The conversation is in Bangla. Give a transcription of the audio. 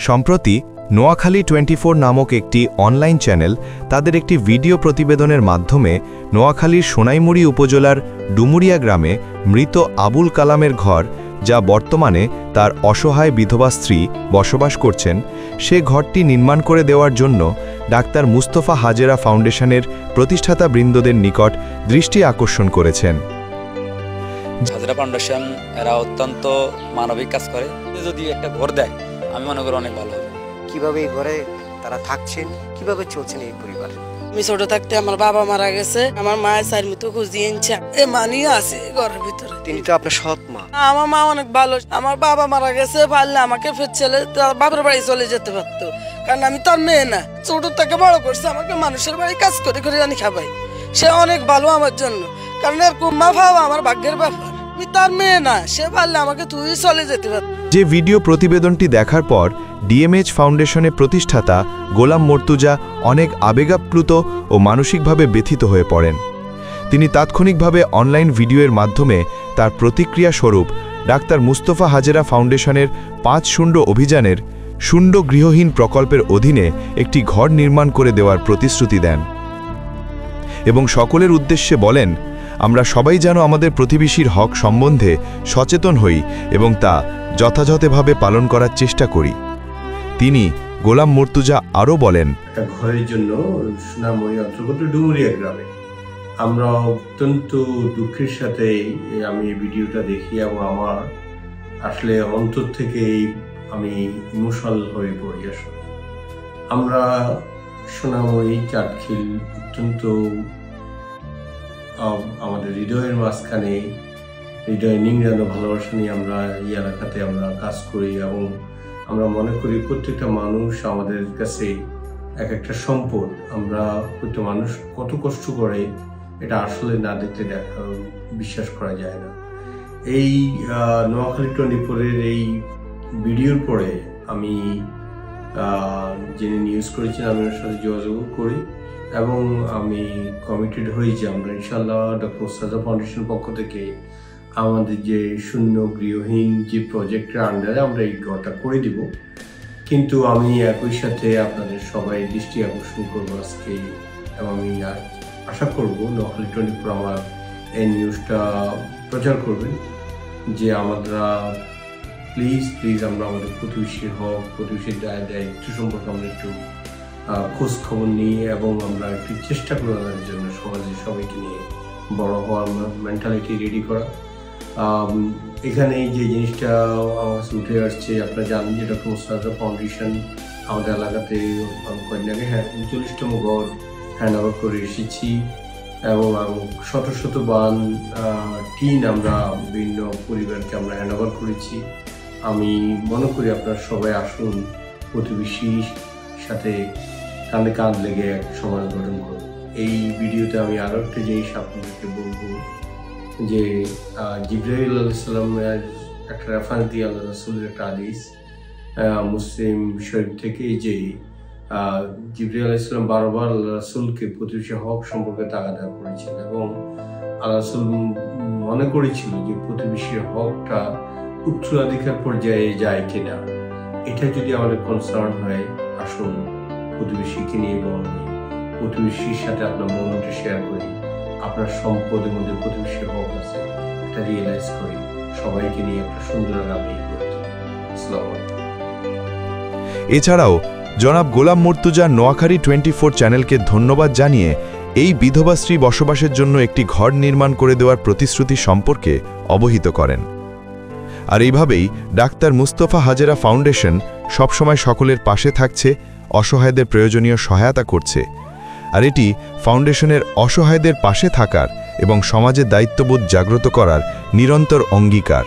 সম্প্রতি নোয়াখালী 24 নামক একটি অনলাইন চ্যানেল তাদের একটি ভিডিও প্রতিবেদনের মাধ্যমে নোয়াখালীর সোনাইমুড়ি উপজেলার ডুমুরিয়া গ্রামে মৃত আবুল কালামের ঘর, যা বর্তমানে তার অসহায় বিধবা স্ত্রী বসবাস করছেন, সে ঘরটি নির্মাণ করে দেওয়ার জন্য ডাক্তার মুস্তফা হাজেরা ফাউন্ডেশনের প্রতিষ্ঠাতা বৃন্দদের নিকট দৃষ্টি আকর্ষণ করেছেন। হাজেরা ফাউন্ডেশন এরা অত্যন্ত মানবিক কাজ করে। যদি একটা ঘর দেয় আমি মনে করি অনেক ভালো হবে। কিভাবে এই ঘরে তারা থাকছেন, কিভাবে চলছেন এই পরিবার। আমি ছোট থাকতে আমার বাবা মারা গেছে, আমার মায়ের চার মতো খোঁজ দিয়েছে, এ মানি আছে ঘরের ভিতরে। তিনি তো আপনার সৎ মা। আমার মা অনেক ভালো। আমার বাবা মারা গেছে, পারলে আমাকে ফের ছেলে বাবার বাড়ি চলে যেতে পারতো, কারণ আমি তার মেয়ে না। ছোট থেকে বড় করছে, আমাকে মানুষের বাড়ি কাজ করে করে জানি খাবাই। সে অনেক ভালো আমার জন্য, কারণ এরকম মা ভাবা আমার ভাগ্যের ব্যাপার। আমি তার মেয়ে না, সে পারলে আমাকে তুই চলে যেতে পারত। যে ভিডিও প্রতিবেদনটি দেখার পর ডিএমএইচ ফাউন্ডেশনের প্রতিষ্ঠাতা গোলাম মর্তুজা অনেক আবেগাপ্লুত ও মানসিকভাবে ব্যথিত হয়ে পড়েন। তিনি তাৎক্ষণিকভাবে অনলাইন ভিডিওর মাধ্যমে তার প্রতিক্রিয়া স্বরূপ ডাক্তার মুস্তফা হাজেরা ফাউন্ডেশনের ৫-০ অভিযানের শূন্য গৃহহীন প্রকল্পের অধীনে একটি ঘর নির্মাণ করে দেওয়ার প্রতিশ্রুতি দেন এবং সকলের উদ্দেশ্যে বলেন, আমরা সবাই যেন আমাদের প্রতিবেশীর হক সম্বন্ধে সচেতন হই এবং তা যথাযথভাবে পালন করার চেষ্টা করি। তিনি গোলাম মর্তুজা আরও বলেন, একটা ঘরের জন্য সোনামুড়ি অন্তর্গত ডুমুরিয়া গ্রামে আমরা অত্যন্ত দুঃখের সাথে আমি এই ভিডিওটা দেখি এবং আমার আসলে অন্তর থেকে আমি ইমোশনাল হয়ে পড়ি। আসলে আমরা সোনামুড়ি চাটখিল অত্যন্ত আমাদের হৃদয়ের মাঝখানে হৃদয় নিংড়ানো ভালোবাসা নিয়ে আমরা এই এলাকাতে আমরা কাজ করি এবং আমরা মনে করি প্রত্যেকটা মানুষ আমাদের কাছে এক একটা সম্পদ। আমরা প্রত্যেক মানুষ কত কষ্ট করে এটা আসলে না দেখতে বিশ্বাস করা যায় না। এই নোয়াখালী 24-এর এই ভিডিওর পরে আমি যিনি নিউজ করেছেন আমি ওর সাথে যোগাযোগ করি এবং আমি কমিটেড হই যে আমরা ইনশাআল্লাহ ডক্টর মুস্তাফা ফাউন্ডেশন পক্ষ থেকে আমাদের যে শূন্য গৃহহীন যে প্রজেক্টের আন্ডারে আমরা এই ঘরটা করে দিব। কিন্তু আমি একই সাথে আপনাদের সবাই দৃষ্টি আকর্ষণ করবো আজকে এবং আমি আশা করবো নোয়াখালী 24 আমার এই নিউজটা প্রচার করবেন যে আমরা প্লিজ আমরা আমাদের প্রতিবেশীর হক, প্রতিবেশীর দায়িত্ব সম্পর্কে আমরা একটু খোঁজ খবর নিয়ে এবং আমরা একটু চেষ্টা করার জন্য সমাজে সবাইকে নিয়ে বড় হওয়ার মেন্টালিটি রেডি করা। এখানে যে জিনিসটা আমার কাছে উঠে আসছে, আপনারা জানেন যে ডক্টর মুস্তাফা ফাউন্ডেশন আমাদের এলাকাতে কয়েকদিন আগে 39তম ঘর হ্যান্ড ওভার করে এসেছি এবং শত বান টিন আমরা বিভিন্ন পরিবারকে আমরা হ্যান্ড ওভার করেছি। আমি মনে করি আপনারা সবাই আসুন, প্রতিবেশীর সাথে কাঁধে কাঁধ লেগে এক সমাজ গঠন করুন। এই ভিডিওতে আমি আরও একটা জিনিস আপনাদেরকে বলবো যে জিবরাইল আলাইহিস সালামের একটা রেফারেন্স দিয়ে আল্লাহ রাসূলের একটা হাদিস মুসলিম শরীফ থেকে যে জিবরাইল আলাইহিস সালাম বারবার আল্লাহ রাসূলকে প্রতিবেশী হক সম্পর্কে তাগাদা করেছেন এবং আল্লাহ রাসূল মনে করেছিল যে প্রতিবেশীর হকটা উত্তরাধিকার পর্যায়ে যায় কিনা। এটা যদি আমাদের কনসার্ন হয়, আসুন প্রতিবেশীকে নিয়ে বড় হই, প্রতিবেশীর সাথে আপনার মনটা শেয়ার করি, আপনার সম্পদের মধ্যে প্রতিবেশীর হক আছে এটা রিয়েলাইজ করি, সবাইকে নিয়ে একটা সুন্দর আগামী করতে। আসসালামু আলাইকুম। এছাড়াও জনাব গোলাম মর্তুজা নোয়াখালী 24 চ্যানেলকে ধন্যবাদ জানিয়ে এই বিধবা স্ত্রী বসবাসের জন্য একটি ঘর নির্মাণ করে দেওয়ার প্রতিশ্রুতি সম্পর্কে অবহিত করেন। আর এইভাবেই ডাক্তার মুস্তফা হাজেরা ফাউন্ডেশন সবসময় সকলের পাশে থাকছে, অসহায়দের প্রয়োজনীয় সহায়তা করছে। আর এটি ফাউন্ডেশনের অসহায়দের পাশে থাকার এবং সমাজের দায়িত্ববোধ জাগ্রত করার নিরন্তর অঙ্গীকার।